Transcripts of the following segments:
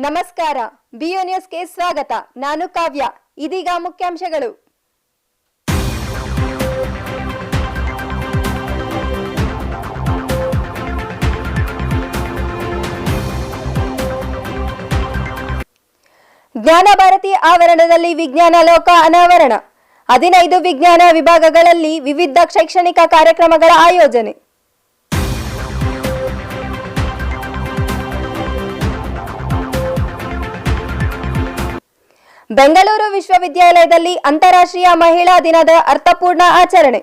ನಮಸ್ಕಾರ. ಬಿಯು ನ್ಯೂಸ್ಗೆ ಸ್ವಾಗತ. ನಾನು ಕಾವ್ಯ. ಇದೀಗ ಮುಖ್ಯಾಂಶಗಳು. ಜ್ಞಾನ ಭಾರತಿ ಆವರಣದಲ್ಲಿ ವಿಜ್ಞಾನ ಲೋಕ ಅನಾವರಣ. 15 ವಿಜ್ಞಾನ ವಿಭಾಗಗಳಲ್ಲಿ ವಿವಿಧ ಶೈಕ್ಷಣಿಕ ಕಾರ್ಯಕ್ರಮಗಳ ಆಯೋಜನೆ. ಬೆಂಗಳೂರು ವಿಶ್ವವಿದ್ಯಾಲಯದಲ್ಲಿ ಅಂತಾರಾಷ್ಟ್ರೀಯ ಮಹಿಳಾ ದಿನದ ಅರ್ಥಪೂರ್ಣ ಆಚರಣೆ.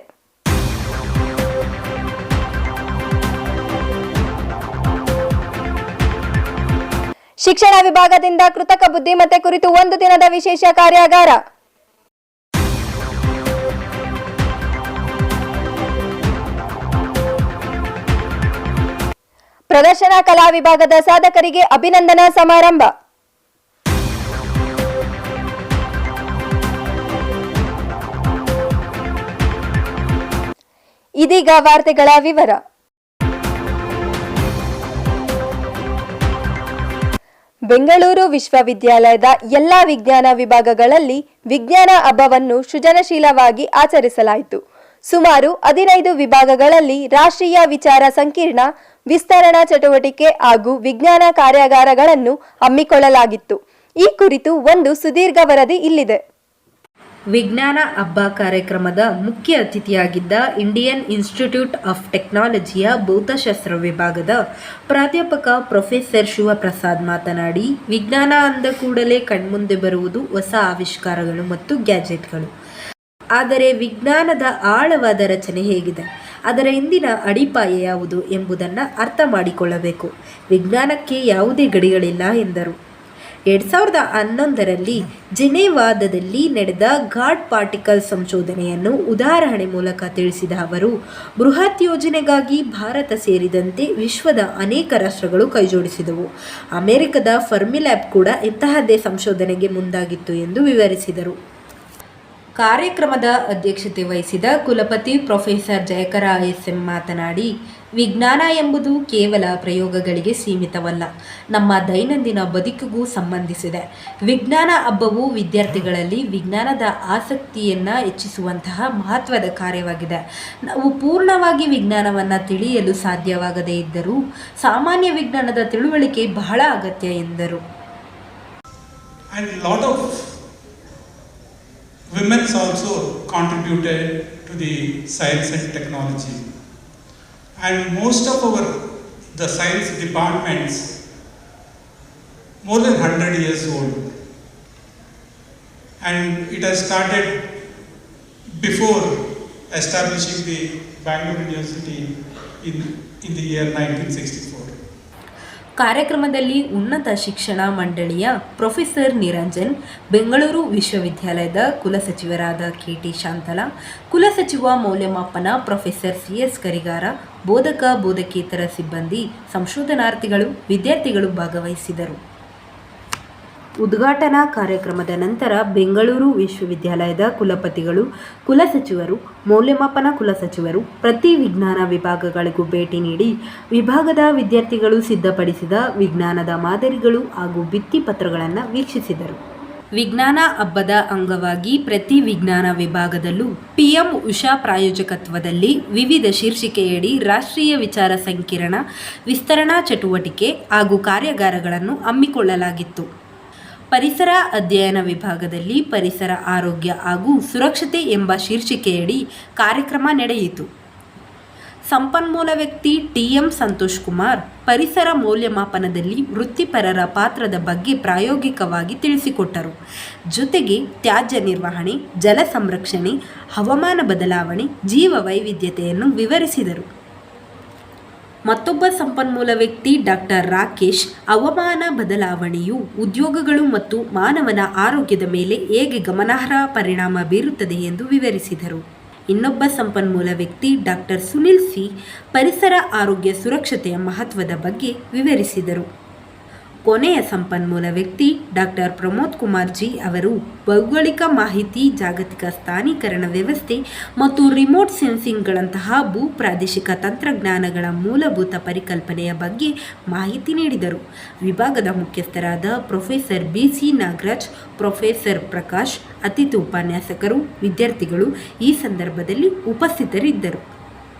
ಶಿಕ್ಷಣ ವಿಭಾಗದಿಂದ ಕೃತಕ ಬುದ್ಧಿಮತ್ತೆ ಕುರಿತು 1 ದಿನದ ವಿಶೇಷ ಕಾರ್ಯಾಗಾರ. ಪ್ರದರ್ಶನ ಕಲಾ ವಿಭಾಗದ ಸಾಧಕರಿಗೆ ಅಭಿನಂದನಾ ಸಮಾರಂಭ. ಇದೀಗ ವಾರ್ತೆಗಳ ವಿವರ. ಬೆಂಗಳೂರು ವಿಶ್ವವಿದ್ಯಾಲಯದ ಎಲ್ಲಾ ವಿಜ್ಞಾನ ವಿಭಾಗಗಳಲ್ಲಿ ವಿಜ್ಞಾನ ಹಬ್ಬವನ್ನು ಸೃಜನಶೀಲವಾಗಿ ಆಚರಿಸಲಾಯಿತು. ಸುಮಾರು 15 ವಿಭಾಗಗಳಲ್ಲಿ ರಾಷ್ಟ್ರೀಯ ವಿಚಾರ ಸಂಕಿರಣ, ವಿಸ್ತರಣಾ ಚಟುವಟಿಕೆ ಹಾಗೂ ವಿಜ್ಞಾನ ಕಾರ್ಯಾಗಾರಗಳನ್ನು ಹಮ್ಮಿಕೊಳ್ಳಲಾಗಿತ್ತು. ಈ ಕುರಿತು ಒಂದು ಸುದೀರ್ಘ ವರದಿ ಇಲ್ಲಿದೆ. ವಿಜ್ಞಾನ ಹಬ್ಬ ಕಾರ್ಯಕ್ರಮದ ಮುಖ್ಯ ಅತಿಥಿಯಾಗಿದ್ದ ಇಂಡಿಯನ್ ಇನ್ಸ್ಟಿಟ್ಯೂಟ್ ಆಫ್ ಟೆಕ್ನಾಲಜಿಯ ಭೌತಶಾಸ್ತ್ರ ವಿಭಾಗದ ಪ್ರಾಧ್ಯಾಪಕ ಪ್ರೊಫೆಸರ್ ಶಿವಪ್ರಸಾದ್ ಮಾತನಾಡಿ, ವಿಜ್ಞಾನ ಅಂದ ಕೂಡಲೇ ಕಣ್ಮುಂದೆ ಬರುವುದು ಹೊಸ ಆವಿಷ್ಕಾರಗಳು ಮತ್ತು ಗ್ಯಾಜೆಟ್ಗಳು. ಆದರೆ ವಿಜ್ಞಾನದ ಆಳವಾದ ರಚನೆ ಹೇಗಿದೆ, ಅದರ ಹಿಂದಿನ ಅಡಿಪಾಯ ಯಾವುದು ಎಂಬುದನ್ನು ಅರ್ಥ ಮಾಡಿಕೊಳ್ಳಬೇಕು. ವಿಜ್ಞಾನಕ್ಕೆ ಯಾವುದೇ ಗಡಿಗಳಿಲ್ಲ ಎಂದರು. 2011ರಲ್ಲಿ ಜೆನೆವಾದಲ್ಲಿ ನಡೆದ ಗಾಡ್ ಪಾರ್ಟಿಕಲ್ ಸಂಶೋಧನೆಯನ್ನು ಉದಾಹರಣೆ ಮೂಲಕ ತಿಳಿಸಿದ ಅವರು, ಬೃಹತ್ ಯೋಜನೆಗಾಗಿ ಭಾರತ ಸೇರಿದಂತೆ ವಿಶ್ವದ ಅನೇಕ ರಾಷ್ಟ್ರಗಳು ಕೈಜೋಡಿಸಿದವು. ಅಮೆರಿಕದ ಫರ್ಮಿಲ್ಯಾಬ್ ಕೂಡ ಇಂತಹದ್ದೇ ಸಂಶೋಧನೆಗೆ ಮುಂದಾಗಿತ್ತು ಎಂದು ವಿವರಿಸಿದರು. ಕಾರ್ಯಕ್ರಮದ ಅಧ್ಯಕ್ಷತೆ ವಹಿಸಿದ ಕುಲಪತಿ ಪ್ರೊಫೆಸರ್ ಜಯಕರ ಎಸ್.ಎಂ. ಮಾತನಾಡಿ, ವಿಜ್ಞಾನ ಎಂಬುದು ಕೇವಲ ಪ್ರಯೋಗಗಳಿಗೆ ಸೀಮಿತವಲ್ಲ, ನಮ್ಮ ದೈನಂದಿನ ಬದುಕಿಗೂ ಸಂಬಂಧಿಸಿದೆ. ವಿಜ್ಞಾನ ಹಬ್ಬವು ವಿದ್ಯಾರ್ಥಿಗಳಲ್ಲಿ ವಿಜ್ಞಾನದ ಆಸಕ್ತಿಯನ್ನು ಹೆಚ್ಚಿಸುವಂತಹ ಮಹತ್ವದ ಕಾರ್ಯವಾಗಿದೆ. ನಾವು ಪೂರ್ಣವಾಗಿ ವಿಜ್ಞಾನವನ್ನು ತಿಳಿಯಲು ಸಾಧ್ಯವಾಗದೇ ಇದ್ದರೂ ಸಾಮಾನ್ಯ ವಿಜ್ಞಾನದ ತಿಳುವಳಿಕೆ ಬಹಳ ಅಗತ್ಯ ಎಂದರು. Women also contributed to the science and technology, and most of the science departments more than 100 years old, and it has started before establishing the Bangalore University in the year 1964. ಕಾರ್ಯಕ್ರಮದಲ್ಲಿ ಉನ್ನತ ಶಿಕ್ಷಣ ಮಂಡಳಿಯ ಪ್ರೊಫೆಸರ್ ನಿರಂಜನ್, ಬೆಂಗಳೂರು ವಿಶ್ವವಿದ್ಯಾಲಯದ ಕುಲಸಚಿವರಾದ KT. Shantala, ಕುಲಸಚಿವ ಮೌಲ್ಯಮಾಪನ professor ಸಿ.ಎಸ್. Karigar, ಬೋಧಕ ಬೋಧಕೇತರ ಸಿಬ್ಬಂದಿ, ಸಂಶೋಧನಾರ್ಥಿಗಳು, ವಿದ್ಯಾರ್ಥಿಗಳು ಭಾಗವಹಿಸಿದರು. ಉದ್ಘಾಟನಾ ಕಾರ್ಯಕ್ರಮದ ನಂತರ ಬೆಂಗಳೂರು ವಿಶ್ವವಿದ್ಯಾಲಯದ ಕುಲಪತಿಗಳು, ಕುಲಸಚಿವರು, ಮೌಲ್ಯಮಾಪನ ಕುಲಸಚಿವರು ಪ್ರತಿ ವಿಜ್ಞಾನ ವಿಭಾಗಗಳಿಗೂ ಭೇಟಿ ನೀಡಿ ವಿಭಾಗದ ವಿದ್ಯಾರ್ಥಿಗಳು ಸಿದ್ಧಪಡಿಸಿದ ವಿಜ್ಞಾನದ ಮಾದರಿಗಳು ಹಾಗೂ ಭಿತ್ತಿಪತ್ರಗಳನ್ನು ವೀಕ್ಷಿಸಿದರು. ವಿಜ್ಞಾನ ಹಬ್ಬದ ಅಂಗವಾಗಿ ಪ್ರತಿ ವಿಜ್ಞಾನ ವಿಭಾಗದಲ್ಲೂ ಪಿಎಂ ಉಷಾ ಪ್ರಾಯೋಜಕತ್ವದಲ್ಲಿ ವಿವಿಧ ಶೀರ್ಷಿಕೆಯಡಿ ರಾಷ್ಟ್ರೀಯ ವಿಚಾರ ಸಂಕಿರಣ, ವಿಸ್ತರಣಾ ಚಟುವಟಿಕೆ ಹಾಗೂ ಕಾರ್ಯಾಗಾರಗಳನ್ನು ಹಮ್ಮಿಕೊಳ್ಳಲಾಗಿತ್ತು. ಪರಿಸರ ಅಧ್ಯಯನ ವಿಭಾಗದಲ್ಲಿ ಪರಿಸರ ಆರೋಗ್ಯ ಹಾಗೂ ಸುರಕ್ಷತೆ ಎಂಬ ಶೀರ್ಷಿಕೆಯಡಿ ಕಾರ್ಯಕ್ರಮ ನಡೆಯಿತು. ಸಂಪನ್ಮೂಲ ವ್ಯಕ್ತಿ ಟಿ.ಎಂ. ಸಂತೋಷ್ ಕುಮಾರ್ ಪರಿಸರ ಮೌಲ್ಯಮಾಪನದಲ್ಲಿ ವೃತ್ತಿಪರರ ಪಾತ್ರದ ಬಗ್ಗೆ ಪ್ರಾಯೋಗಿಕವಾಗಿ ತಿಳಿಸಿಕೊಟ್ಟರು. ಜೊತೆಗೆ ತ್ಯಾಜ್ಯ ನಿರ್ವಹಣೆ, ಜಲ ಸಂರಕ್ಷಣೆ, ಹವಾಮಾನ ಬದಲಾವಣೆ, ಜೀವ ವೈವಿಧ್ಯತೆಯನ್ನು ವಿವರಿಸಿದರು. ಮತ್ತೊಬ್ಬ ಸಂಪನ್ಮೂಲ ವ್ಯಕ್ತಿ ಡಾಕ್ಟರ್ ರಾಕೇಶ್ ಹವಾಮಾನ ಬದಲಾವಣೆಯು ಉದ್ಯೋಗಗಳು ಮತ್ತು ಮಾನವನ ಆರೋಗ್ಯದ ಮೇಲೆ ಹೇಗೆ ಗಮನಾರ್ಹ ಪರಿಣಾಮ ಬೀರುತ್ತದೆ ಎಂದು ವಿವರಿಸಿದರು. ಇನ್ನೊಬ್ಬ ಸಂಪನ್ಮೂಲ ವ್ಯಕ್ತಿ ಡಾಕ್ಟರ್ ಸುನಿಲ್ ಸಿ ಪರಿಸರ ಆರೋಗ್ಯ ಸುರಕ್ಷತೆಯ ಮಹತ್ವದ ಬಗ್ಗೆ ವಿವರಿಸಿದರು. ಕೊನೆಯ ಸಂಪನ್ಮೂಲ ವ್ಯಕ್ತಿ ಡಾಕ್ಟರ್ ಪ್ರಮೋದ್ ಕುಮಾರ್ ಜಿ ಅವರು ಭೌಗೋಳಿಕ ಮಾಹಿತಿ, ಜಾಗತಿಕ ಸ್ಥಾನೀಕರಣ ವ್ಯವಸ್ಥೆ ಮತ್ತು ರಿಮೋಟ್ ಸೆನ್ಸಿಂಗ್ಗಳಂತಹ ಭೂ ಪ್ರಾದೇಶಿಕ ತಂತ್ರಜ್ಞಾನಗಳ ಮೂಲಭೂತ ಪರಿಕಲ್ಪನೆಯ ಬಗ್ಗೆ ಮಾಹಿತಿ ನೀಡಿದರು. ವಿಭಾಗದ ಮುಖ್ಯಸ್ಥರಾದ professor BC Nagaraj, professor Prakash, ಅತಿಥಿ ಉಪನ್ಯಾಸಕರು, ವಿದ್ಯಾರ್ಥಿಗಳು ಈ ಸಂದರ್ಭದಲ್ಲಿ ಉಪಸ್ಥಿತರಿದ್ದರು.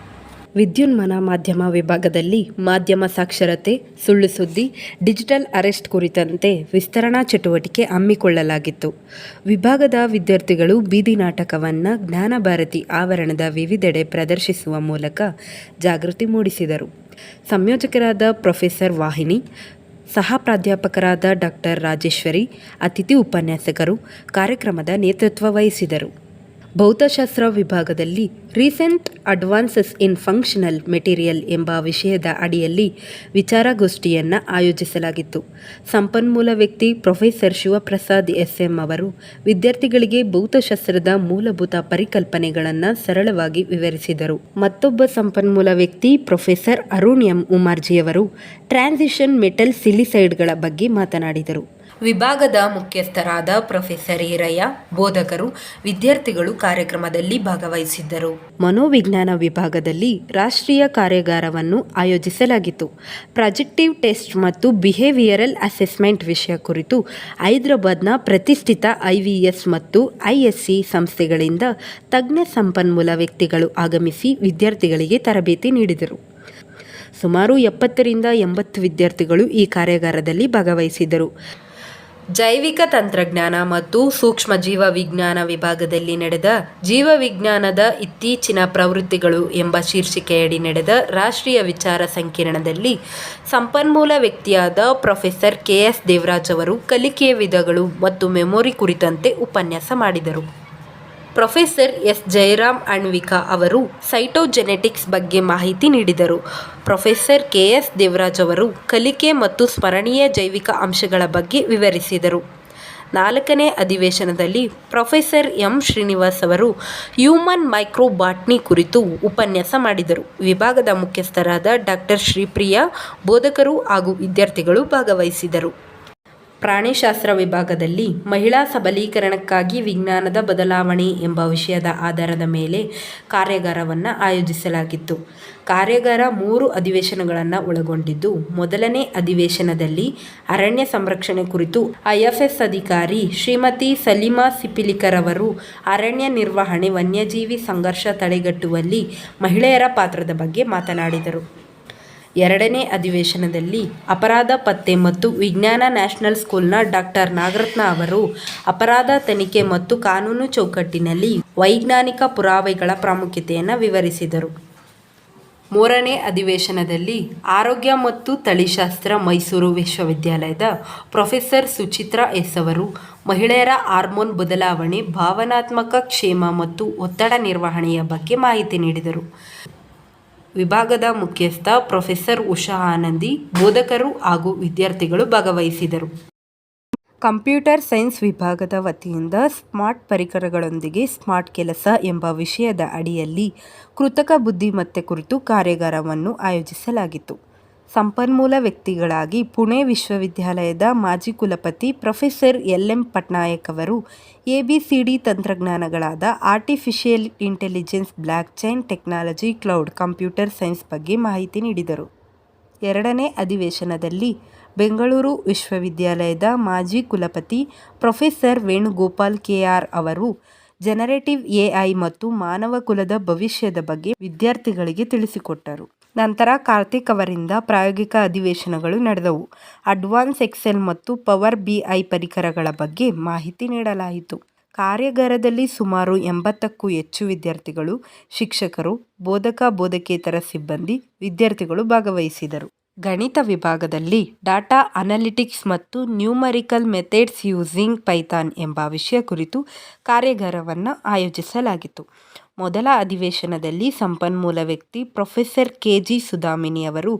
ವಿದ್ಯುನ್ಮಾನ ಮಾಧ್ಯಮ ವಿಭಾಗದಲ್ಲಿ ಮಾಧ್ಯಮ ಸಾಕ್ಷರತೆ, ಸುಳ್ಳು ಸುದ್ದಿ, ಡಿಜಿಟಲ್ ಅರೆಸ್ಟ್ ಕುರಿತಂತೆ ವಿಸ್ತರಣಾ ಚಟುವಟಿಕೆ ಹಮ್ಮಿಕೊಳ್ಳಲಾಗಿತ್ತು. ವಿಭಾಗದ ವಿದ್ಯಾರ್ಥಿಗಳು ಬೀದಿ ನಾಟಕವನ್ನು ಜ್ಞಾನಭಾರತಿ ಆವರಣದ ವಿವಿಧೆಡೆ ಪ್ರದರ್ಶಿಸುವ ಮೂಲಕ ಜಾಗೃತಿ ಮೂಡಿಸಿದರು. ಸಂಯೋಜಕರಾದ ಪ್ರೊಫೆಸರ್ ವಾಹಿನಿ, ಸಹ ಪ್ರಾಧ್ಯಾಪಕರಾದ ಡಾಕ್ಟರ್ ರಾಜೇಶ್ವರಿ, ಅತಿಥಿ ಉಪನ್ಯಾಸಕರು ಕಾರ್ಯಕ್ರಮದ ನೇತೃತ್ವ ವಹಿಸಿದರು. ಭೌತಶಾಸ್ತ್ರ ವಿಭಾಗದಲ್ಲಿ ರೀಸೆಂಟ್ ಅಡ್ವಾನ್ಸಸ್ ಇನ್ ಫಂಕ್ಷನಲ್ ಮೆಟೀರಿಯಲ್ ಎಂಬ ವಿಷಯದ ಅಡಿಯಲ್ಲಿ ವಿಚಾರಗೋಷ್ಠಿಯನ್ನು ಆಯೋಜಿಸಲಾಗಿತ್ತು. ಸಂಪನ್ಮೂಲ ವ್ಯಕ್ತಿ ಪ್ರೊಫೆಸರ್ ಶಿವಪ್ರಸಾದ್ SM ಅವರು ವಿದ್ಯಾರ್ಥಿಗಳಿಗೆ ಭೌತಶಾಸ್ತ್ರದ ಮೂಲಭೂತ ಪರಿಕಲ್ಪನೆಗಳನ್ನು ಸರಳವಾಗಿ ವಿವರಿಸಿದರು. ಮತ್ತೊಬ್ಬ ಸಂಪನ್ಮೂಲ ವ್ಯಕ್ತಿ ಪ್ರೊಫೆಸರ್ ಅರುಣ್ M. ಉಮಾರ್ಜಿಯವರು ಟ್ರಾನ್ಸಿಷನ್ ಮೆಟಲ್ ಸಿಲಿಸೈಡ್ಗಳ ಬಗ್ಗೆ ಮಾತನಾಡಿದರು. ವಿಭಾಗದ ಮುಖ್ಯಸ್ಥರಾದ ಪ್ರೊಫೆಸರ್ ಈರಯ್ಯ, ಬೋಧಕರು, ವಿದ್ಯಾರ್ಥಿಗಳು ಕಾರ್ಯಕ್ರಮದಲ್ಲಿ ಭಾಗವಹಿಸಿದ್ದರು. ಮನೋವಿಜ್ಞಾನ ವಿಭಾಗದಲ್ಲಿ ರಾಷ್ಟ್ರೀಯ ಕಾರ್ಯಾಗಾರವನ್ನು ಆಯೋಜಿಸಲಾಗಿತ್ತು. ಪ್ರಾಜೆಕ್ಟಿವ್ ಟೆಸ್ಟ್ ಮತ್ತು ಬಿಹೇವಿಯರಲ್ ಅಸೆಸ್ಮೆಂಟ್ ವಿಷಯ ಕುರಿತು ಹೈದರಾಬಾದ್ನ ಪ್ರತಿಷ್ಠಿತ IVS ಮತ್ತು ISC ಸಂಸ್ಥೆಗಳಿಂದ ತಜ್ಞ ಸಂಪನ್ಮೂಲ ವ್ಯಕ್ತಿಗಳು ಆಗಮಿಸಿ ವಿದ್ಯಾರ್ಥಿಗಳಿಗೆ ತರಬೇತಿ ನೀಡಿದರು. ಸುಮಾರು 70ರಿಂದ 80 ವಿದ್ಯಾರ್ಥಿಗಳು ಈ ಕಾರ್ಯಾಗಾರದಲ್ಲಿ ಭಾಗವಹಿಸಿದ್ದರು. ಜೈವಿಕ ತಂತ್ರಜ್ಞಾನ ಮತ್ತು ಸೂಕ್ಷ್ಮ ಜೀವವಿಜ್ಞಾನ ವಿಭಾಗದಲ್ಲಿ ನಡೆದ ಜೀವವಿಜ್ಞಾನದ ಇತ್ತೀಚಿನ ಪ್ರವೃತ್ತಿಗಳು ಎಂಬ ಶೀರ್ಷಿಕೆಯಡಿ ನಡೆದ ರಾಷ್ಟ್ರೀಯ ವಿಚಾರ ಸಂಕಿರಣದಲ್ಲಿ ಸಂಪನ್ಮೂಲ ವ್ಯಕ್ತಿಯಾದ ಪ್ರೊಫೆಸರ್ KS ದೇವರಾಜ್ ಅವರು ಕಲಿಕೆಯ ವಿಧಗಳು ಮತ್ತು ಮೆಮೊರಿ ಕುರಿತಂತೆ ಉಪನ್ಯಾಸ ಮಾಡಿದರು. Professor S. ಜಯರಾಮ್ ಅಣ್ವಿಕಾ ಅವರು ಸೈಟೋಜೆನೆಟಿಕ್ಸ್ ಬಗ್ಗೆ ಮಾಹಿತಿ ನೀಡಿದರು. ಪ್ರೊಫೆಸರ್ KS ದೇವರಾಜ್ ಅವರು ಕಲಿಕೆ ಮತ್ತು ಸ್ಮರಣೀಯ ಜೈವಿಕ ಅಂಶಗಳ ಬಗ್ಗೆ ವಿವರಿಸಿದರು. 4ನೇ ಅಧಿವೇಶನದಲ್ಲಿ ಪ್ರೊಫೆಸರ್ M. ಶ್ರೀನಿವಾಸ್ ಅವರು ಹ್ಯೂಮನ್ ಮೈಕ್ರೋಬಾಟ್ನಿ ಕುರಿತು ಉಪನ್ಯಾಸ ಮಾಡಿದರು. ವಿಭಾಗದ ಮುಖ್ಯಸ್ಥರಾದ ಡಾಕ್ಟರ್ ಶ್ರೀಪ್ರಿಯಾ, ಬೋಧಕರು ಹಾಗೂ ವಿದ್ಯಾರ್ಥಿಗಳು ಭಾಗವಹಿಸಿದರು. ಪ್ರಾಣಿಶಾಸ್ತ್ರ ವಿಭಾಗದಲ್ಲಿ ಮಹಿಳಾ ಸಬಲೀಕರಣಕ್ಕಾಗಿ ವಿಜ್ಞಾನದ ಬದಲಾವಣೆ ಎಂಬ ವಿಷಯದ ಆಧಾರದ ಮೇಲೆ ಕಾರ್ಯಾಗಾರವನ್ನು ಆಯೋಜಿಸಲಾಗಿತ್ತು. ಕಾರ್ಯಾಗಾರ 3 ಅಧಿವೇಶನಗಳನ್ನು ಒಳಗೊಂಡಿದ್ದು, ಮೊದಲನೇ ಅಧಿವೇಶನದಲ್ಲಿ ಅರಣ್ಯ ಸಂರಕ್ಷಣೆ ಕುರಿತು IFS ಅಧಿಕಾರಿ ಶ್ರೀಮತಿ ಸಲೀಮಾ ಸಿಪಿಲಿಕರ್ ಅವರು ಅರಣ್ಯ ನಿರ್ವಹಣೆ, ವನ್ಯಜೀವಿ ಸಂಘರ್ಷ ತಡೆಗಟ್ಟುವಲ್ಲಿ ಮಹಿಳೆಯರ ಪಾತ್ರದ ಬಗ್ಗೆ ಮಾತನಾಡಿದರು. ಎರಡನೇ ಅಧಿವೇಶನದಲ್ಲಿ ಅಪರಾಧ ಪತ್ತೆ ಮತ್ತು ವಿಜ್ಞಾನ ನ್ಯಾಷನಲ್ ಸ್ಕೂಲ್ನ ಡಾಕ್ಟರ್ ನಾಗರತ್ನ ಅವರು ಅಪರಾಧ ತನಿಖೆ ಮತ್ತು ಕಾನೂನು ಚೌಕಟ್ಟಿನಲ್ಲಿ ವೈಜ್ಞಾನಿಕ ಪುರಾವೆಗಳ ಪ್ರಾಮುಖ್ಯತೆಯನ್ನು ವಿವರಿಸಿದರು. 3ನೇ ಅಧಿವೇಶನದಲ್ಲಿ ಆರೋಗ್ಯ ಮತ್ತು ತಳಿಶಾಸ್ತ್ರ, ಮೈಸೂರು ವಿಶ್ವವಿದ್ಯಾಲಯದ ಪ್ರೊಫೆಸರ್ ಸುಚಿತ್ರಾ S. ಅವರು ಮಹಿಳೆಯರ ಹಾರ್ಮೋನ್ ಬದಲಾವಣೆ, ಭಾವನಾತ್ಮಕ ಕ್ಷೇಮ ಮತ್ತು ಒತ್ತಡ ನಿರ್ವಹಣೆಯ ಬಗ್ಗೆ ಮಾಹಿತಿ ನೀಡಿದರು. ವಿಭಾಗದ ಮುಖ್ಯಸ್ಥ ಪ್ರೊಫೆಸರ್ ಉಷಾ ಆನಂದಿ, ಬೋಧಕರು ಹಾಗೂ ವಿದ್ಯಾರ್ಥಿಗಳು ಭಾಗವಹಿಸಿದರು. ಕಂಪ್ಯೂಟರ್ ಸೈನ್ಸ್ ವಿಭಾಗದ ವತಿಯಿಂದ ಸ್ಮಾರ್ಟ್ ಪರಿಕರಗಳೊಂದಿಗೆ ಸ್ಮಾರ್ಟ್ ಕೆಲಸ ಎಂಬ ವಿಷಯದ ಅಡಿಯಲ್ಲಿ ಕೃತಕ ಬುದ್ಧಿಮತ್ತೆ ಕುರಿತು ಕಾರ್ಯಾಗಾರವನ್ನು ಆಯೋಜಿಸಲಾಗಿತ್ತು. ಸಂಪನ್ಮೂಲ ವ್ಯಕ್ತಿಗಳಾಗಿ ಪುಣೆ ವಿಶ್ವವಿದ್ಯಾಲಯದ ಮಾಜಿ ಕುಲಪತಿ ಪ್ರೊಫೆಸರ್ LM ಪಟ್ನಾಯಕ್ ಅವರು ABCD ತಂತ್ರಜ್ಞಾನಗಳಾದ artificial intelligence, blockchain technology, cloud computer science ಬಗ್ಗೆ ಮಾಹಿತಿ ನೀಡಿದರು. 2ನೇ ಅಧಿವೇಶನದಲ್ಲಿ ಬೆಂಗಳೂರು ವಿಶ್ವವಿದ್ಯಾಲಯದ ಮಾಜಿ ಕುಲಪತಿ ಪ್ರೊಫೆಸರ್ ವೇಣುಗೋಪಾಲ್ KR ಅವರು ಜನರೇಟಿವ್ AI ಮತ್ತು ಮಾನವ ಕುಲದ ಭವಿಷ್ಯದ ಬಗ್ಗೆ ವಿದ್ಯಾರ್ಥಿಗಳಿಗೆ ತಿಳಿಸಿಕೊಟ್ಟರು. ನಂತರ ಕಾರ್ತಿಕ್ ಅವರಿಂದ ಪ್ರಾಯೋಗಿಕ ಅಧಿವೇಶನಗಳು ನಡೆದವು. ಅಡ್ವಾನ್ಸ್ ಎಕ್ಸೆಲ್ ಮತ್ತು ಪವರ್ BI ಪರಿಕರಗಳ ಬಗ್ಗೆ ಮಾಹಿತಿ ನೀಡಲಾಯಿತು. ಕಾರ್ಯಾಗಾರದಲ್ಲಿ ಸುಮಾರು 80ಕ್ಕೂ ಹೆಚ್ಚು ವಿದ್ಯಾರ್ಥಿಗಳು, ಶಿಕ್ಷಕರು, ಬೋಧಕ-ಬೋಧಕೇತರ ಸಿಬ್ಬಂದಿ, ವಿದ್ಯಾರ್ಥಿಗಳು ಭಾಗವಹಿಸಿದರು. ಗಣಿತ ವಿಭಾಗದಲ್ಲಿ ಡಾಟಾ ಅನಲಿಟಿಕ್ಸ್ ಮತ್ತು ನ್ಯೂಮರಿಕಲ್ ಮೆಥಡ್ಸ್ ಯೂಸಿಂಗ್ ಪೈಥಾನ್ ಎಂಬ ವಿಷಯ ಕುರಿತು ಕಾರ್ಯಾಗಾರವನ್ನು ಆಯೋಜಿಸಲಾಗಿತ್ತು. ಮೊದಲ ಅಧಿವೇಶನದಲ್ಲಿ ಸಂಪನ್ಮೂಲ ವ್ಯಕ್ತಿ ಪ್ರೊಫೆಸರ್ KG ಸುಧಾಮಿನಿ ಅವರು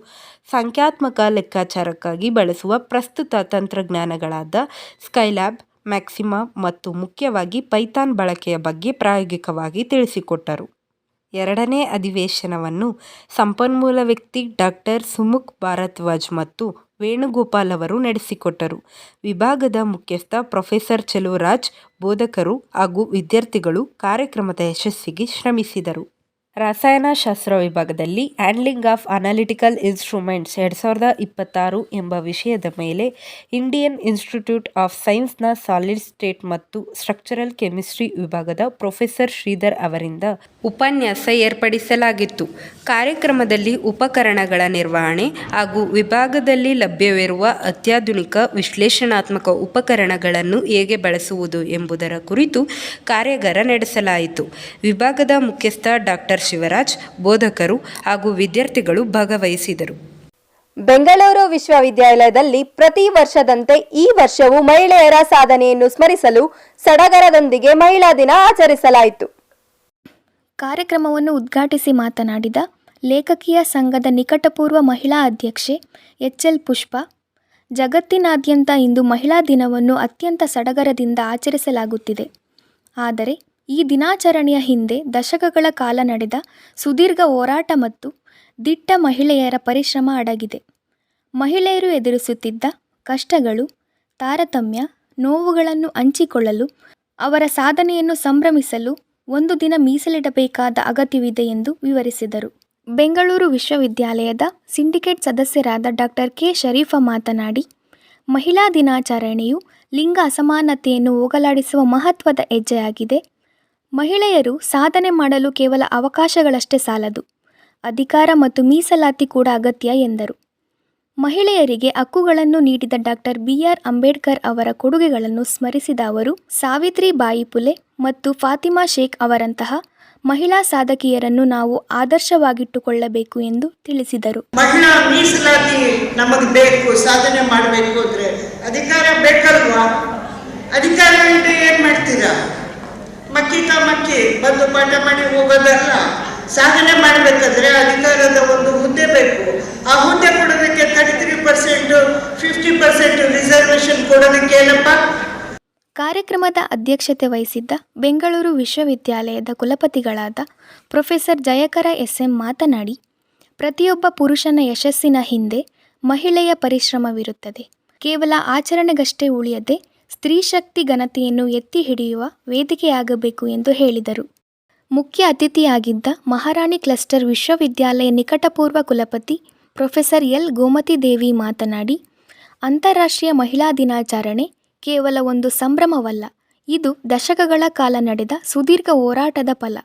ಸಂಖ್ಯಾತ್ಮಕ ಲೆಕ್ಕಾಚಾರಕ್ಕಾಗಿ ಬಳಸುವ ಪ್ರಸ್ತುತ ತಂತ್ರಜ್ಞಾನಗಳಾದ ಸ್ಕೈಲ್ಯಾಬ್, ಮ್ಯಾಕ್ಸಿಮಾ ಮತ್ತು ಮುಖ್ಯವಾಗಿ ಪೈಥಾನ್ ಬಳಕೆಯ ಬಗ್ಗೆ ಪ್ರಾಯೋಗಿಕವಾಗಿ ತಿಳಿಸಿಕೊಟ್ಟರು. 2ನೇ ಅಧಿವೇಶನವನ್ನು ಸಂಪನ್ಮೂಲ ವ್ಯಕ್ತಿ ಡಾಕ್ಟರ್ ಸುಮುಖ್ ಭಾರದ್ವಾಜ್ ಮತ್ತು ವೇಣುಗೋಪಾಲ್ ಅವರು ನಡೆಸಿಕೊಟ್ಟರು. ವಿಭಾಗದ ಮುಖ್ಯಸ್ಥ ಪ್ರೊಫೆಸರ್ ಚೆಲುವರಾಜ್, ಬೋಧಕರು ಹಾಗೂ ವಿದ್ಯಾರ್ಥಿಗಳು ಕಾರ್ಯಕ್ರಮದ ಯಶಸ್ಸಿಗೆ ಶ್ರಮಿಸಿದರು. ರಸಾಯನಶಾಸ್ತ್ರ ವಿಭಾಗದಲ್ಲಿ ಹ್ಯಾಂಡ್ಲಿಂಗ್ ಆಫ್ ಅನಾಲಿಟಿಕಲ್ ಇನ್ಸ್ಟ್ರುಮೆಂಟ್ಸ್ 2026 ಎಂಬ ವಿಷಯದ ಮೇಲೆ ಇಂಡಿಯನ್ ಇನ್ಸ್ಟಿಟ್ಯೂಟ್ ಆಫ್ ಸೈನ್ಸ್ನ ಸಾಲಿಡ್ ಸ್ಟೇಟ್ ಮತ್ತು ಸ್ಟ್ರಕ್ಚರಲ್ ಕೆಮಿಸ್ಟ್ರಿ ವಿಭಾಗದ ಪ್ರೊಫೆಸರ್ ಶ್ರೀಧರ್ ಅವರಿಂದ ಉಪನ್ಯಾಸ ಏರ್ಪಡಿಸಲಾಗಿತ್ತು. ಕಾರ್ಯಕ್ರಮದಲ್ಲಿ ಉಪಕರಣಗಳ ನಿರ್ವಹಣೆ ಹಾಗೂ ವಿಭಾಗದಲ್ಲಿ ಲಭ್ಯವಿರುವ ಅತ್ಯಾಧುನಿಕ ವಿಶ್ಲೇಷಣಾತ್ಮಕ ಉಪಕರಣಗಳನ್ನು ಹೇಗೆ ಬಳಸುವುದು ಎಂಬುದರ ಕುರಿತು ಕಾರ್ಯಾಗಾರ ನಡೆಸಲಾಯಿತು. ವಿಭಾಗದ ಮುಖ್ಯಸ್ಥ ಡಾಕ್ಟರ್ ಶಿವರಾಜ್, ಬೋಧಕರು ಹಾಗೂ ವಿದ್ಯಾರ್ಥಿಗಳು ಭಾಗವಹಿಸಿದರು. ಬೆಂಗಳೂರು ವಿಶ್ವವಿದ್ಯಾಲಯದಲ್ಲಿ ಪ್ರತಿ ವರ್ಷದಂತೆ ಈ ವರ್ಷವೂ ಮಹಿಳೆಯರ ಸಾಧನೆಯನ್ನು ಸ್ಮರಿಸಲು ಸಡಗರದೊಂದಿಗೆ ಮಹಿಳಾ ದಿನ ಆಚರಿಸಲಾಯಿತು. ಕಾರ್ಯಕ್ರಮವನ್ನು ಉದ್ಘಾಟಿಸಿ ಮಾತನಾಡಿದ ಲೇಖಕಿಯ ಸಂಘದ ನಿಕಟಪೂರ್ವ ಮಹಿಳಾ ಅಧ್ಯಕ್ಷೆ ಎಚ್.ಎಲ್. ಪುಷ್ಪ, ಜಗತ್ತಿನಾದ್ಯಂತ ಇಂದು ಮಹಿಳಾ ದಿನವನ್ನು ಅತ್ಯಂತ ಸಡಗರದಿಂದ ಆಚರಿಸಲಾಗುತ್ತಿದೆ. ಆದರೆ ಈ ದಿನಾಚರಣೆಯ ಹಿಂದೆ ದಶಕಗಳ ಕಾಲ ನಡೆದ ಸುದೀರ್ಘ ಹೋರಾಟ ಮತ್ತು ದಿಟ್ಟ ಮಹಿಳೆಯರ ಪರಿಶ್ರಮ ಅಡಗಿದೆ. ಮಹಿಳೆಯರು ಎದುರಿಸುತ್ತಿದ್ದ ಕಷ್ಟಗಳು, ತಾರತಮ್ಯ, ನೋವುಗಳನ್ನು ಹಂಚಿಕೊಳ್ಳಲು, ಅವರ ಸಾಧನೆಯನ್ನು ಸಂಭ್ರಮಿಸಲು ಒಂದು ದಿನ ಮೀಸಲಿಡಬೇಕಾದ ಅಗತ್ಯವಿದೆ ಎಂದು ವಿವರಿಸಿದರು. ಬೆಂಗಳೂರು ವಿಶ್ವವಿದ್ಯಾಲಯದ ಸಿಂಡಿಕೇಟ್ ಸದಸ್ಯರಾದ ಡಾಕ್ಟರ್ ಕೆ. ಶರೀಫಾ ಮಾತನಾಡಿ, ಮಹಿಳಾ ದಿನಾಚರಣೆಯು ಲಿಂಗ ಅಸಮಾನತೆಯನ್ನು ಹೋಗಲಾಡಿಸುವ ಮಹತ್ವದ ಹೆಜ್ಜೆಯಾಗಿದೆ. ಮಹಿಳೆಯರು ಸಾಧನೆ ಮಾಡಲು ಕೇವಲ ಅವಕಾಶಗಳಷ್ಟೇ ಸಾಲದು, ಅಧಿಕಾರ ಮತ್ತು ಮೀಸಲಾತಿ ಕೂಡ ಅಗತ್ಯ ಎಂದರು. ಮಹಿಳೆಯರಿಗೆ ಹಕ್ಕುಗಳನ್ನು ನೀಡಿದ ಡಾಕ್ಟರ್ ಬಿ.ಆರ್. ಅಂಬೇಡ್ಕರ್ ಅವರ ಕೊಡುಗೆಗಳನ್ನು ಸ್ಮರಿಸಿದ ಅವರು, ಸಾವಿತ್ರಿಬಾಯಿ ಫುಲೆ ಮತ್ತು ಫಾತಿಮಾ ಶೇಖ್ ಅವರಂತಹ ಮಹಿಳಾ ಸಾಧಕಿಯರನ್ನು ನಾವು ಆದರ್ಶವಾಗಿಟ್ಟುಕೊಳ್ಳಬೇಕು ಎಂದು ತಿಳಿಸಿದರು. ಮಹಿಳಾ ಮೀಸಲಾತಿ ನಮಗೆ ಬೇಕು. ಸಾಧನೆ ಮಾಡಬೇಕು ಅಂದರೆ ಅಧಿಕಾರ ಬೇಕಲ್ವಾ? ಅಧಿಕಾರ ಇಲ್ಲದೆ ಏನು ಮಾಡ್ತೀರಾ? ಮಕ್ಕಿ ಬಂದು ಪಾಠ ಮಾಡಿ ಹೋಗೋದಲ್ಲ. ಸಾಧನೆ ಮಾಡಬೇಕಾದ್ರೆ ಅಧಿಕಾರದ ಒಂದು ಹುದ್ದೆ ಬೇಕು. ಆ ಹುದ್ದೆ ಕೊಡೋದಕ್ಕೆ 33%, 50% ರಿಸರ್ವೇಷನ್ ಕೊಡೋದಕ್ಕೆ ಏನಪ್ಪ? ಕಾರ್ಯಕ್ರಮದ ಅಧ್ಯಕ್ಷತೆ ವಹಿಸಿದ್ದ ಬೆಂಗಳೂರು ವಿಶ್ವವಿದ್ಯಾಲಯದ ಕುಲಪತಿಗಳಾದ ಪ್ರೊಫೆಸರ್ ಜಯಕರ ಎಸ್.ಎಂ. ಮಾತನಾಡಿ, ಪ್ರತಿಯೊಬ್ಬ ಪುರುಷನ ಯಶಸ್ಸಿನ ಹಿಂದೆ ಮಹಿಳೆಯ ಪರಿಶ್ರಮವಿರುತ್ತದೆ. ಕೇವಲ ಆಚರಣೆಗಷ್ಟೇ ಉಳಿಯದೆ ಸ್ತ್ರೀ ಶಕ್ತಿ ಘನತೆಯನ್ನು ಎತ್ತಿ ಹಿಡಿಯುವ ವೇದಿಕೆಯಾಗಬೇಕು ಎಂದು ಹೇಳಿದರು. ಮುಖ್ಯ ಅತಿಥಿಯಾಗಿದ್ದ ಮಹಾರಾಣಿ ಕ್ಲಸ್ಟರ್ ವಿಶ್ವವಿದ್ಯಾಲಯ ನಿಕಟಪೂರ್ವ ಕುಲಪತಿ ಪ್ರೊಫೆಸರ್ ಎಲ್. ಗೋಮತಿದೇವಿ ಮಾತನಾಡಿ, ಅಂತಾರಾಷ್ಟ್ರೀಯ ಮಹಿಳಾ ದಿನಾಚರಣೆ ಕೇವಲ ಒಂದು ಸಂಭ್ರಮವಲ್ಲ, ಇದು ದಶಕಗಳ ಕಾಲ ನಡೆದ ಸುದೀರ್ಘ ಹೋರಾಟದ ಫಲ.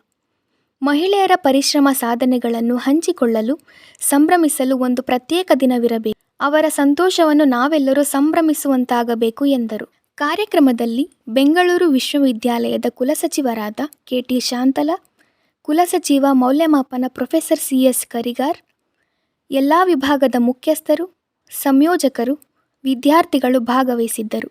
ಮಹಿಳೆಯರ ಪರಿಶ್ರಮ ಸಾಧನೆಗಳನ್ನು ಹಂಚಿಕೊಳ್ಳಲು, ಸಂಭ್ರಮಿಸಲು ಒಂದು ಪ್ರತ್ಯೇಕ ದಿನವಿರಬೇಕು. ಅವರ ಸಂತೋಷವನ್ನು ನಾವೆಲ್ಲರೂ ಸಂಭ್ರಮಿಸುವಂತಾಗಬೇಕು ಎಂದರು. ಕಾರ್ಯಕ್ರಮದಲ್ಲಿ ಬೆಂಗಳೂರು ವಿಶ್ವವಿದ್ಯಾಲಯದ ಕುಲಸಚಿವರಾದ ಕೆ.ಟಿ. ಶಾಂತಲಾ, ಕುಲಸಚಿವ ಮೌಲ್ಯಮಾಪನ ಪ್ರೊಫೆಸರ್ ಸಿ.ಎಸ್. ಕರಿಗಾರ್, ಎಲ್ಲ ವಿಭಾಗದ ಮುಖ್ಯಸ್ಥರು, ಸಂಯೋಜಕರು, ವಿದ್ಯಾರ್ಥಿಗಳು ಭಾಗವಹಿಸಿದ್ದರು.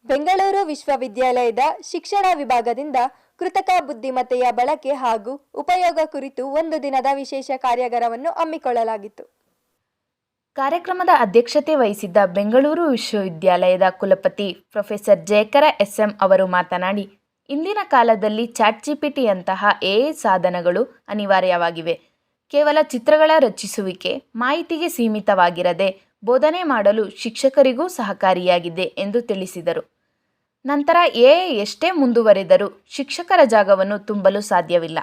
ಬೆಂಗಳೂರು ವಿಶ್ವವಿದ್ಯಾಲಯದ ಶಿಕ್ಷಣ ವಿಭಾಗದಿಂದ ಕೃತಕ ಬುದ್ಧಿಮತ್ತೆಯ ಬಳಕೆ ಹಾಗೂ ಉಪಯೋಗ ಕುರಿತು ಒಂದು ದಿನದ ವಿಶೇಷ ಕಾರ್ಯಾಗಾರವನ್ನು ಹಮ್ಮಿಕೊಳ್ಳಲಾಗಿತ್ತು. ಕಾರ್ಯಕ್ರಮದ ಅಧ್ಯಕ್ಷತೆ ವಹಿಸಿದ್ದ ಬೆಂಗಳೂರು ವಿಶ್ವವಿದ್ಯಾಲಯದ ಕುಲಪತಿ ಪ್ರೊಫೆಸರ್ ಜಯಕರ ಎಸ್.ಎಂ. ಅವರು ಮಾತನಾಡಿ, ಇಂದಿನ ಕಾಲದಲ್ಲಿ ಚಾಟ್‌ಜಿಪಿಟಿಯಂತಹ ಎಐ ಸಾಧನಗಳು ಅನಿವಾರ್ಯವಾಗಿವೆ. ಕೇವಲ ಚಿತ್ರಗಳ ರಚಿಸುವಿಕೆ, ಮಾಹಿತಿಗೆ ಸೀಮಿತವಾಗಿರದೆ ಬೋಧನೆ ಮಾಡಲು ಶಿಕ್ಷಕರಿಗೂ ಸಹಕಾರಿಯಾಗಿದೆ ಎಂದು ತಿಳಿಸಿದರು. ನಂತರ ಎಐ ಎಷ್ಟೇ ಮುಂದುವರೆದರೂ ಶಿಕ್ಷಕರ ಜಾಗವನ್ನು ತುಂಬಲು ಸಾಧ್ಯವಿಲ್ಲ.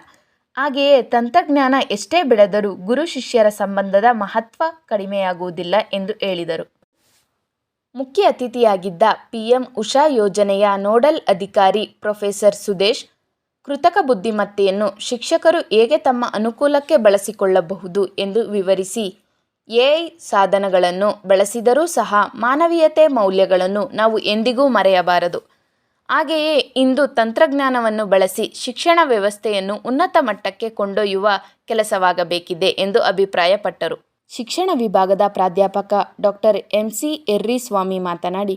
ಹಾಗೆಯೇ ತಂತ್ರಜ್ಞಾನ ಎಷ್ಟೇ ಬೆಳೆದರೂ ಗುರು ಶಿಷ್ಯರ ಸಂಬಂಧದ ಮಹತ್ವ ಕಡಿಮೆಯಾಗುವುದಿಲ್ಲ ಎಂದು ಹೇಳಿದರು. ಮುಖ್ಯ ಅತಿಥಿಯಾಗಿದ್ದ ಪಿಎಂ ಉಷಾ ಯೋಜನೆಯ ನೋಡಲ್ ಅಧಿಕಾರಿ ಪ್ರೊಫೆಸರ್ ಸುದೇಶ್, ಕೃತಕ ಬುದ್ಧಿಮತ್ತೆಯನ್ನು ಶಿಕ್ಷಕರು ಹೇಗೆ ತಮ್ಮ ಅನುಕೂಲಕ್ಕೆ ಬಳಸಿಕೊಳ್ಳಬಹುದು ಎಂದು ವಿವರಿಸಿ, ಎಐ ಸಾಧನಗಳನ್ನು ಬಳಸಿದರೂ ಸಹ ಮಾನವೀಯತೆ ಮೌಲ್ಯಗಳನ್ನು ನಾವು ಎಂದಿಗೂ ಮರೆಯಬಾರದು. ಹಾಗೆಯೇ ಇಂದು ತಂತ್ರಜ್ಞಾನವನ್ನು ಬಳಸಿ ಶಿಕ್ಷಣ ವ್ಯವಸ್ಥೆಯನ್ನು ಉನ್ನತ ಮಟ್ಟಕ್ಕೆ ಕೊಂಡೊಯ್ಯುವ ಕೆಲಸವಾಗಬೇಕಿದೆ ಎಂದು ಅಭಿಪ್ರಾಯಪಟ್ಟರು. ಶಿಕ್ಷಣ ವಿಭಾಗದ ಪ್ರಾಧ್ಯಾಪಕ ಡಾಕ್ಟರ್ ಎಂ.ಸಿ. ಎರ್ರಿಸ್ವಾಮಿ ಮಾತನಾಡಿ,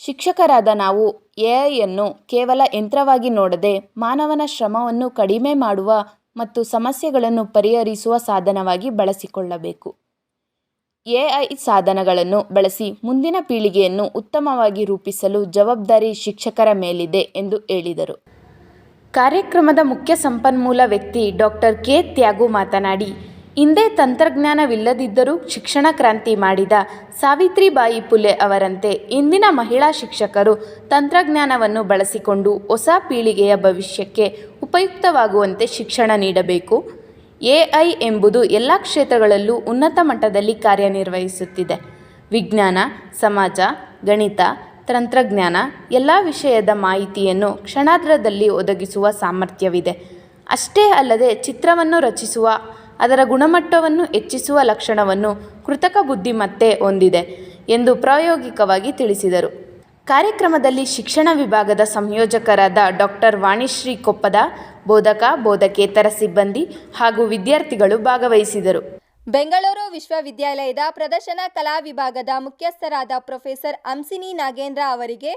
ಶಿಕ್ಷಕರಾದ ನಾವು ಎಐಯನ್ನು ಕೇವಲ ಯಂತ್ರವಾಗಿ ನೋಡದೆ ಮಾನವನ ಶ್ರಮವನ್ನು ಕಡಿಮೆ ಮಾಡುವ ಮತ್ತು ಸಮಸ್ಯೆಗಳನ್ನು ಪರಿಹರಿಸುವ ಸಾಧನವಾಗಿ ಬಳಸಿಕೊಳ್ಳಬೇಕು. ಎಐ ಸಾಧನಗಳನ್ನು ಬಳಸಿ ಮುಂದಿನ ಪೀಳಿಗೆಯನ್ನು ಉತ್ತಮವಾಗಿ ರೂಪಿಸಲು ಜವಾಬ್ದಾರಿ ಶಿಕ್ಷಕರ ಮೇಲಿದೆ ಎಂದು ಹೇಳಿದರು. ಕಾರ್ಯಕ್ರಮದ ಮುಖ್ಯ ಸಂಪನ್ಮೂಲ ವ್ಯಕ್ತಿ ಡಾಕ್ಟರ್ ಕೆ. ತ್ಯಾಗು ಮಾತನಾಡಿ, ಹಿಂದೆ ತಂತ್ರಜ್ಞಾನವಿಲ್ಲದಿದ್ದರೂ ಶಿಕ್ಷಣ ಕ್ರಾಂತಿ ಮಾಡಿದ ಸಾವಿತ್ರಿಬಾಯಿ ಫುಲೆ ಅವರಂತೆ ಇಂದಿನ ಮಹಿಳಾ ಶಿಕ್ಷಕರು ತಂತ್ರಜ್ಞಾನವನ್ನು ಬಳಸಿಕೊಂಡು ಹೊಸ ಪೀಳಿಗೆಯ ಭವಿಷ್ಯಕ್ಕೆ ಉಪಯುಕ್ತವಾಗುವಂತೆ ಶಿಕ್ಷಣ ನೀಡಬೇಕು. AI ಎಂಬುದು ಎಲ್ಲ ಕ್ಷೇತ್ರಗಳಲ್ಲೂ ಉನ್ನತ ಮಟ್ಟದಲ್ಲಿ ಕಾರ್ಯನಿರ್ವಹಿಸುತ್ತಿದೆ. ವಿಜ್ಞಾನ, ಸಮಾಜ, ಗಣಿತ, ತಂತ್ರಜ್ಞಾನ ಎಲ್ಲ ವಿಷಯದ ಮಾಹಿತಿಯನ್ನು ಕ್ಷಣಾರ್ಧದಲ್ಲಿ ಒದಗಿಸುವ ಸಾಮರ್ಥ್ಯವಿದೆ. ಅಷ್ಟೇ ಅಲ್ಲದೆ ಚಿತ್ರವನ್ನು ರಚಿಸುವ, ಅದರ ಗುಣಮಟ್ಟವನ್ನು ಹೆಚ್ಚಿಸುವ ಲಕ್ಷಣವನ್ನು ಕೃತಕ ಬುದ್ಧಿಮತ್ತೆ ಹೊಂದಿದೆ ಎಂದು ಪ್ರಾಯೋಗಿಕವಾಗಿ ತಿಳಿಸಿದರು. ಕಾರ್ಯಕ್ರಮದಲ್ಲಿ ಶಿಕ್ಷಣ ವಿಭಾಗದ ಸಂಯೋಜಕರಾದ ಡಾಕ್ಟರ್ ವಾಣಿಶ್ರೀ ಕೊಪ್ಪದ, ಬೋಧಕ, ಬೋಧಕೇತರ ಸಿಬ್ಬಂದಿ ಹಾಗೂ ವಿದ್ಯಾರ್ಥಿಗಳು ಭಾಗವಹಿಸಿದರು. ಬೆಂಗಳೂರು ವಿಶ್ವವಿದ್ಯಾಲಯದ ಪ್ರದರ್ಶನ ಕಲಾ ವಿಭಾಗದ ಮುಖ್ಯಸ್ಥರಾದ ಪ್ರೊಫೆಸರ್ ಹಂಸಿನಿ ನಾಗೇಂದ್ರ ಅವರಿಗೆ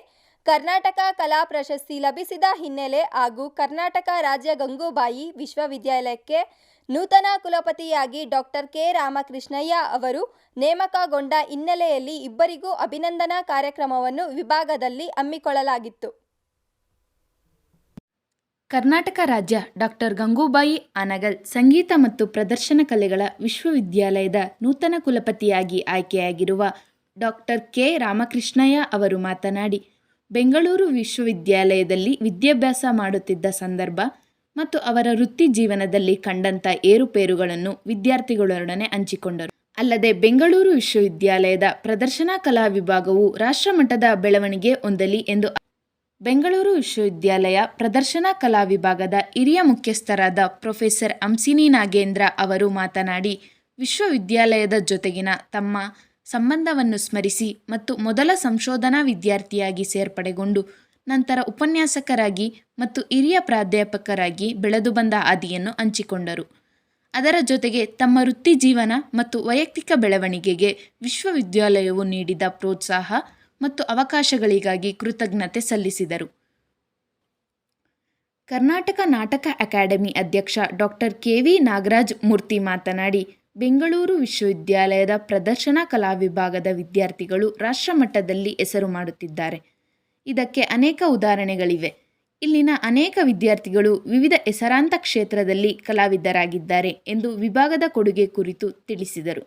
ಕರ್ನಾಟಕ ಕಲಾ ಪ್ರಶಸ್ತಿ ಲಭಿಸಿದ ಹಿನ್ನೆಲೆ ಹಾಗೂ ಕರ್ನಾಟಕ ರಾಜ್ಯ ಗಂಗೂಬಾಯಿ ವಿಶ್ವವಿದ್ಯಾಲಯಕ್ಕೆ ನೂತನ ಕುಲಪತಿಯಾಗಿ ಡಾಕ್ಟರ್ ಕೆ ರಾಮಕೃಷ್ಣಯ್ಯ ಅವರು ನೇಮಕಗೊಂಡ ಹಿನ್ನೆಲೆಯಲ್ಲಿ ಇಬ್ಬರಿಗೂ ಅಭಿನಂದನಾ ಕಾರ್ಯಕ್ರಮವನ್ನು ವಿಭಾಗದಲ್ಲಿ ಹಮ್ಮಿಕೊಳ್ಳಲಾಗಿತ್ತು. ಕರ್ನಾಟಕ ರಾಜ್ಯ ಡಾಕ್ಟರ್ ಗಂಗೂಬಾಯಿ ಆನಗಲ್ ಸಂಗೀತ ಮತ್ತು ಪ್ರದರ್ಶನ ಕಲೆಗಳ ವಿಶ್ವವಿದ್ಯಾಲಯದ ನೂತನ ಕುಲಪತಿಯಾಗಿ ಆಯ್ಕೆಯಾಗಿರುವ ಡಾಕ್ಟರ್ ಕೆ ರಾಮಕೃಷ್ಣಯ್ಯ ಅವರು ಮಾತನಾಡಿ, ಬೆಂಗಳೂರು ವಿಶ್ವವಿದ್ಯಾಲಯದಲ್ಲಿ ವಿದ್ಯಾಭ್ಯಾಸ ಮಾಡುತ್ತಿದ್ದ ಸಂದರ್ಭ ಮತ್ತು ಅವರ ವೃತ್ತಿ ಜೀವನದಲ್ಲಿ ಕಂಡಂಥ ಏರುಪೇರುಗಳನ್ನು ವಿದ್ಯಾರ್ಥಿಗಳೊಡನೆ ಹಂಚಿಕೊಂಡರು. ಅಲ್ಲದೆ ಬೆಂಗಳೂರು ವಿಶ್ವವಿದ್ಯಾಲಯದ ಪ್ರದರ್ಶನ ಕಲಾ ವಿಭಾಗವು ರಾಷ್ಟ್ರಮಟ್ಟದ ಬೆಳವಣಿಗೆ ಹೊಂದಲಿ ಎಂದು ಬೆಂಗಳೂರು ವಿಶ್ವವಿದ್ಯಾಲಯ ಪ್ರದರ್ಶನ ಕಲಾ ವಿಭಾಗದ ಹಿರಿಯ ಮುಖ್ಯಸ್ಥರಾದ ಪ್ರೊಫೆಸರ್ ಹಂಸಿನಿ ನಾಗೇಂದ್ರ ಅವರು ಮಾತನಾಡಿ, ವಿಶ್ವವಿದ್ಯಾಲಯದ ಜೊತೆಗಿನ ತಮ್ಮ ಸಂಬಂಧವನ್ನು ಸ್ಮರಿಸಿ ಮತ್ತು ಮೊದಲ ಸಂಶೋಧನಾ ವಿದ್ಯಾರ್ಥಿಯಾಗಿ ಸೇರ್ಪಡೆಗೊಂಡು ನಂತರ ಉಪನ್ಯಾಸಕರಾಗಿ ಮತ್ತು ಹಿರಿಯ ಪ್ರಾಧ್ಯಾಪಕರಾಗಿ ಬೆಳೆದು ಬಂದ ಹಾದಿಯನ್ನು ಹಂಚಿಕೊಂಡರು. ಅದರ ಜೊತೆಗೆ ತಮ್ಮ ವೃತ್ತಿ ಜೀವನ ಮತ್ತು ವೈಯಕ್ತಿಕ ಬೆಳವಣಿಗೆಗೆ ವಿಶ್ವವಿದ್ಯಾಲಯವು ನೀಡಿದ ಪ್ರೋತ್ಸಾಹ ಮತ್ತು ಅವಕಾಶಗಳಿಗಾಗಿ ಕೃತಜ್ಞತೆ ಸಲ್ಲಿಸಿದರು. ಕರ್ನಾಟಕ ನಾಟಕ ಅಕಾಡೆಮಿ ಅಧ್ಯಕ್ಷ ಡಾಕ್ಟರ್ KV ನಾಗರಾಜ್ ಮೂರ್ತಿ ಮಾತನಾಡಿ, ಬೆಂಗಳೂರು ವಿಶ್ವವಿದ್ಯಾಲಯದ ಪ್ರದರ್ಶನ ಕಲಾ ವಿಭಾಗದ ವಿದ್ಯಾರ್ಥಿಗಳು ರಾಷ್ಟ್ರಮಟ್ಟದಲ್ಲಿ ಹೆಸರು ಮಾಡುತ್ತಿದ್ದಾರೆ. ಇದಕ್ಕೆ ಅನೇಕ ಉದಾಹರಣೆಗಳಿವೆ. ಇಲ್ಲಿನ ಅನೇಕ ವಿದ್ಯಾರ್ಥಿಗಳು ವಿವಿಧ ಹೆಸರಾಂತ ಕ್ಷೇತ್ರದಲ್ಲಿ ಕಲಾವಿದರಾಗಿದ್ದಾರೆ ಎಂದು ವಿಭಾಗದ ಕೊಡುಗೆ ಕುರಿತು ತಿಳಿಸಿದರು.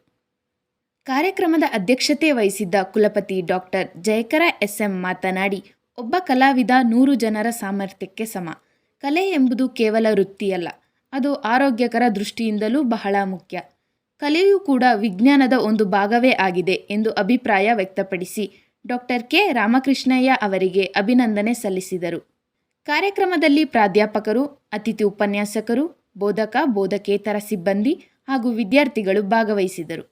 ಕಾರ್ಯಕ್ರಮದ ಅಧ್ಯಕ್ಷತೆ ವಹಿಸಿದ್ದ ಕುಲಪತಿ ಡಾಕ್ಟರ್ ಜಯಕರ SM ಮಾತನಾಡಿ, ಒಬ್ಬ ಕಲಾವಿದ 100 ಜನರ ಸಾಮರ್ಥ್ಯಕ್ಕೆ ಸಮ. ಕಲೆ ಎಂಬುದು ಕೇವಲ ವೃತ್ತಿಯಲ್ಲ, ಅದು ಆರೋಗ್ಯಕರ ದೃಷ್ಟಿಯಿಂದಲೂ ಬಹಳ ಮುಖ್ಯ. ಕಲೆಯೂ ಕೂಡ ವಿಜ್ಞಾನದ ಒಂದು ಭಾಗವೇ ಆಗಿದೆ ಎಂದು ಅಭಿಪ್ರಾಯ ವ್ಯಕ್ತಪಡಿಸಿ ಡಾಕ್ಟರ್ ಕೆ ರಾಮಕೃಷ್ಣಯ್ಯ ಅವರಿಗೆ ಅಭಿನಂದನೆ ಸಲ್ಲಿಸಿದರು. ಕಾರ್ಯಕ್ರಮದಲ್ಲಿ ಪ್ರಾಧ್ಯಾಪಕರು, ಅತಿಥಿ ಉಪನ್ಯಾಸಕರು, ಬೋಧಕ, ಬೋಧಕೇತರ ಸಿಬ್ಬಂದಿ ಹಾಗೂ ವಿದ್ಯಾರ್ಥಿಗಳು ಭಾಗವಹಿಸಿದರು.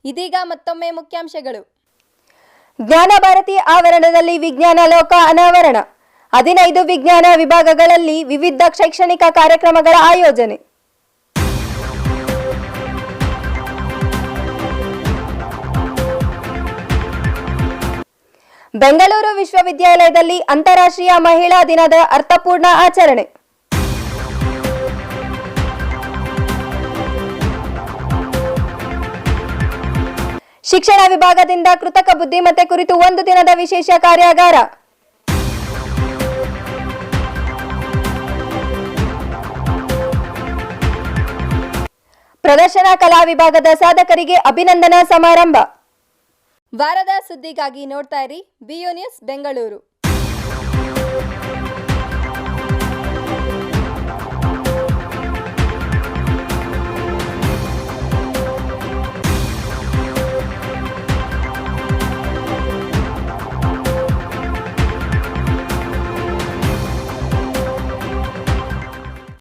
ಇದೀಗ ಮತ್ತೊಮ್ಮೆ ಮುಖ್ಯಾಂಶಗಳು. ಜ್ಞಾನ ಭಾರತಿ ಆವರಣದಲ್ಲಿ ವಿಜ್ಞಾನ ಲೋಕ ಅನಾವರಣ. 15 ವಿಜ್ಞಾನ ವಿಭಾಗಗಳಲ್ಲಿ ವಿವಿಧ ಶೈಕ್ಷಣಿಕ ಕಾರ್ಯಕ್ರಮಗಳ ಆಯೋಜನೆ. ಬೆಂಗಳೂರು ವಿಶ್ವವಿದ್ಯಾಲಯದಲ್ಲಿ ಅಂತಾರಾಷ್ಟ್ರೀಯ ಮಹಿಳಾ ದಿನದ ಅರ್ಥಪೂರ್ಣ ಆಚರಣೆ. ಶಿಕ್ಷಣ ವಿಭಾಗದಿಂದ ಕೃತಕ ಬುದ್ಧಿಮತ್ತೆ ಕುರಿತು 1 ದಿನದ ವಿಶೇಷ ಕಾರ್ಯಾಗಾರ. ಪ್ರದರ್ಶನ ಕಲಾ ವಿಭಾಗದ ಸಾಧಕರಿಗೆ ಅಭಿನಂದನಾ ಸಮಾರಂಭ. ವಾರದ ಸುದ್ದಿಗಾಗಿ ನೋಡ್ತಾ ಇರಿ BU ನ್ಯೂಸ್ ಬೆಂಗಳೂರು.